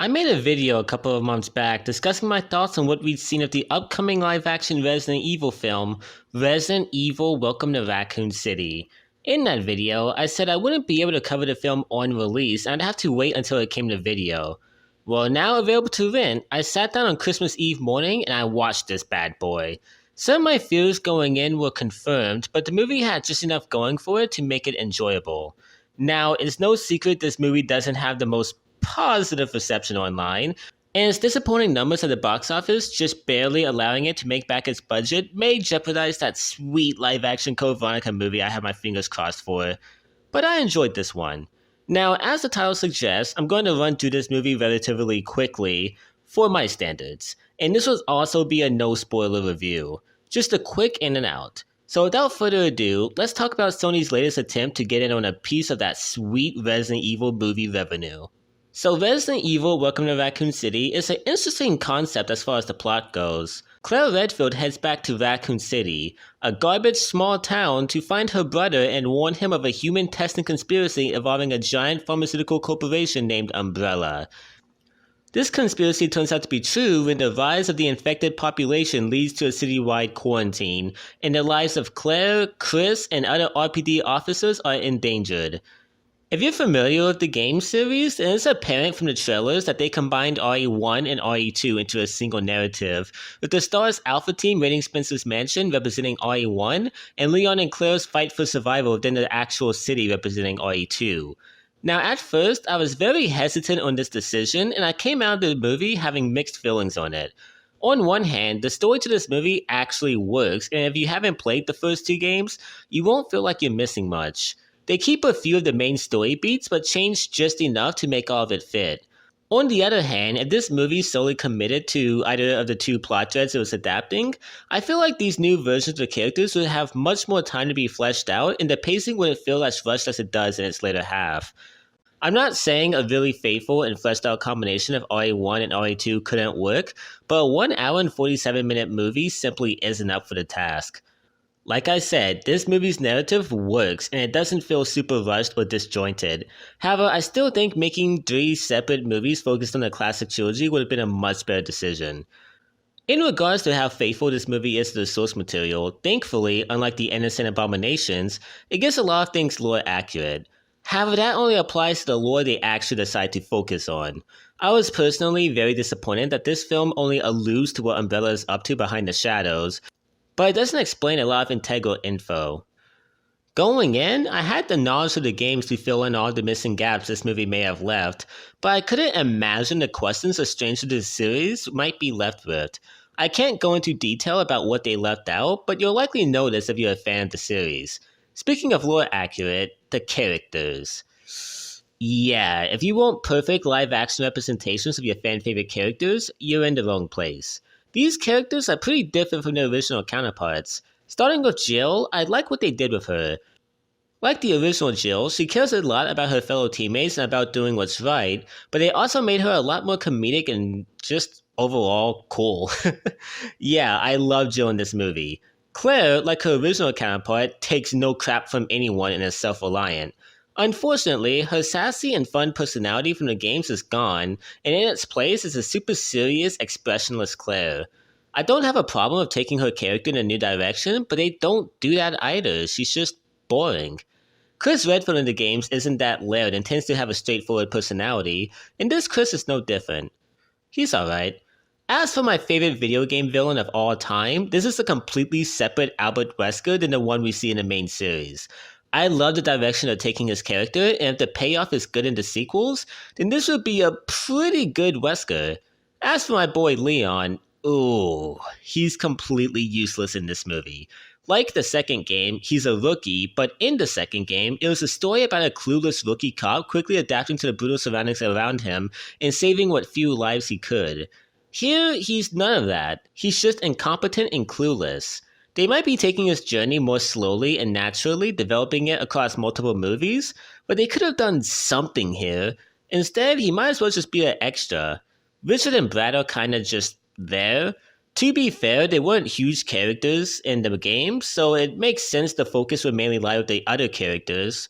made a video a couple of months back discussing my thoughts on what we'd seen of the upcoming live-action Resident Evil film, Resident Evil Welcome to Raccoon City. In that video, I said I wouldn't be able to cover the film on release and I'd have to wait until it came to video. Well, now available to rent, I sat down on Christmas Eve morning and I watched this bad boy. Some of my fears going in were confirmed, but the movie had just enough going for it to make it enjoyable. Now, it's no secret this movie doesn't have the most positive reception online, and its disappointing numbers at the box office, just barely allowing it to make back its budget, may jeopardize that sweet live-action Code Veronica movie I have my fingers crossed for. But I enjoyed this one. Now, as the title suggests, I'm going to run through this movie relatively quickly for my standards, and this will also be a no-spoiler review, just a quick in and out. So without further ado, let's talk about Sony's latest attempt to get in on a piece of that sweet Resident Evil movie revenue. So Resident Evil Welcome to Raccoon City is an interesting concept as far as the plot goes. Claire Redfield heads back to Raccoon City, a garbage small town, to find her brother and warn him of a human testing conspiracy involving a giant pharmaceutical corporation named Umbrella. This conspiracy turns out to be true when the rise of the infected population leads to a citywide quarantine, and the lives of Claire, Chris, and other RPD officers are endangered. If you're familiar with the game series, then it's apparent from the trailers that they combined RE1 and RE2 into a single narrative, with the stars Alpha Team raiding Spencer's mansion representing RE1, and Leon and Claire's fight for survival within the actual city representing RE2. Now, at first, I was very hesitant on this decision, and I came out of the movie having mixed feelings on it. On one hand, the story to this movie actually works, and if you haven't played the first two games, you won't feel like you're missing much. They keep a few of the main story beats, but change just enough to make all of it fit. On the other hand, if this movie solely committed to either of the two plot threads it was adapting, I feel like these new versions of the characters would have much more time to be fleshed out, and the pacing wouldn't feel as rushed as it does in its later half. I'm not saying a really faithful and fleshed out combination of RE1 and RE2 couldn't work, but a 1 hour and 47-minute movie simply isn't up for the task. Like I said, this movie's narrative works, and it doesn't feel super rushed or disjointed. However, I still think making 3 separate movies focused on the classic trilogy would have been a much better decision. In regards to how faithful this movie is to the source material, thankfully, unlike the Innocent Abominations, it gets a lot of things lore accurate. However, that only applies to the lore they actually decide to focus on. I was personally very disappointed that this film only alludes to what Umbrella is up to behind the shadows, but it doesn't explain a lot of integral info. Going in, I had the knowledge of the games to fill in all the missing gaps this movie may have left, but I couldn't imagine the questions a stranger to the series might be left with. I can't go into detail about what they left out, but you'll likely notice if you're a fan of the series. Speaking of lore accurate, the characters. Yeah, if you want perfect live-action representations of your fan-favorite characters, you're in the wrong place. These characters are pretty different from their original counterparts. Starting with Jill, I like what they did with her. Like the original Jill, she cares a lot about her fellow teammates and about doing what's right, but they also made her a lot more comedic and just overall cool. Yeah, I love Jill in this movie. Claire, like her original counterpart, takes no crap from anyone and is self-reliant. Unfortunately, her sassy and fun personality from the games is gone, and in its place is a super serious, expressionless Claire. I don't have a problem with taking her character in a new direction, but they don't do that either. She's just boring. Chris Redfield in the games isn't that layered and tends to have a straightforward personality, and this Chris is no different. He's alright. As for my favorite video game villain of all time, this is a completely separate Albert Wesker than the one we see in the main series. I love the direction they're taking his character, and if the payoff is good in the sequels, then this would be a pretty good Wesker. As for my boy Leon, ooh, he's completely useless in this movie. Like the second game, he's a rookie, but in the second game, it was a story about a clueless rookie cop quickly adapting to the brutal surroundings around him and saving what few lives he could. Here, he's none of that. He's just incompetent and clueless. They might be taking his journey more slowly and naturally, developing it across multiple movies, but they could have done something here. Instead, he might as well just be an extra. Richard and Brad are kinda just there. To be fair, they weren't huge characters in the game, so it makes sense the focus would mainly lie with the other characters.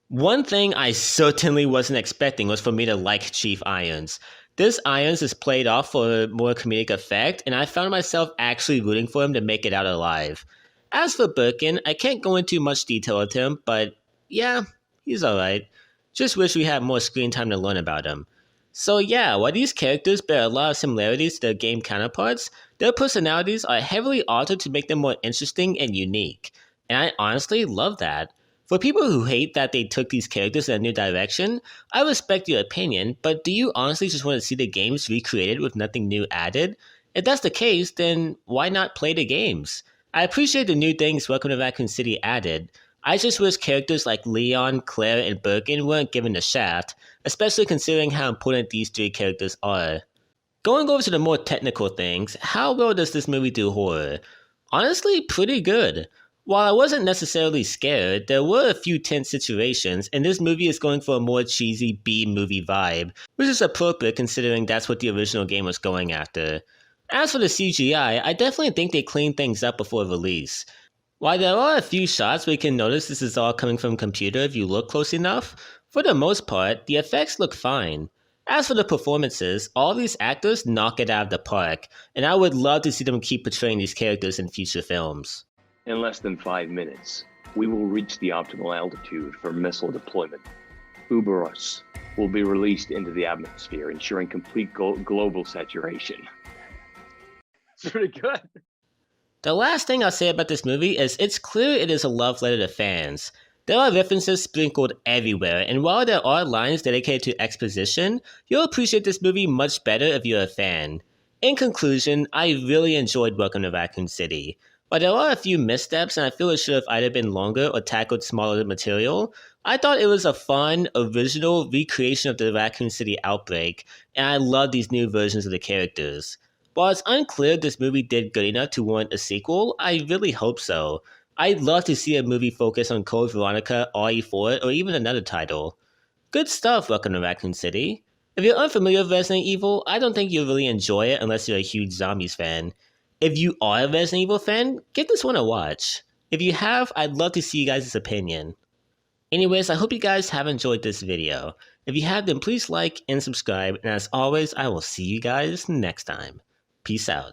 One thing I certainly wasn't expecting was for me to like Chief Irons. This Irons is played off for more comedic effect, and I found myself actually rooting for him to make it out alive. As for Birkin, I can't go into much detail with him, but yeah, he's alright. Just wish we had more screen time to learn about him. So yeah, while these characters bear a lot of similarities to their game counterparts, their personalities are heavily altered to make them more interesting and unique. And I honestly love that. For people who hate that they took these characters in a new direction, I respect your opinion, but do you honestly just want to see the games recreated with nothing new added? If that's the case, then why not play the games? I appreciate the new things Welcome to Raccoon City added. I just wish characters like Leon, Claire, and Birkin weren't given a shaft, especially considering how important these three characters are. Going over to the more technical things, how well does this movie do horror? Honestly, pretty good. While I wasn't necessarily scared, there were a few tense situations, and this movie is going for a more cheesy B-movie vibe, which is appropriate considering that's what the original game was going after. As for the CGI, I definitely think they cleaned things up before release. While there are a few shots where you can notice this is all coming from a computer if you look close enough, for the most part, the effects look fine. As for the performances, all these actors knock it out of the park, and I would love to see them keep portraying these characters in future films. In less than 5 minutes, we will reach the optimal altitude for missile deployment. Uberos will be released into the atmosphere, ensuring complete global saturation. It's pretty good. The last thing I'll say about this movie is it's clear it is a love letter to fans. There are references sprinkled everywhere, and while there are lines dedicated to exposition, you'll appreciate this movie much better if you're a fan. In conclusion, I really enjoyed Welcome to Raccoon City. While there are a few missteps and I feel it should have either been longer or tackled smaller material, I thought it was a fun, original recreation of the Raccoon City outbreak, and I love these new versions of the characters. While it's unclear if this movie did good enough to warrant a sequel, I really hope so. I'd love to see a movie focus on Code Veronica, RE4, or even another title. Good stuff, Welcome to Raccoon City. If you're unfamiliar with Resident Evil, I don't think you'll really enjoy it unless you're a huge zombies fan. If you are a Resident Evil fan, give this one a watch. If you have, I'd love to see you guys' opinion. Anyways, I hope you guys have enjoyed this video. If you have, then please like and subscribe, and as always, I will see you guys next time. Peace out.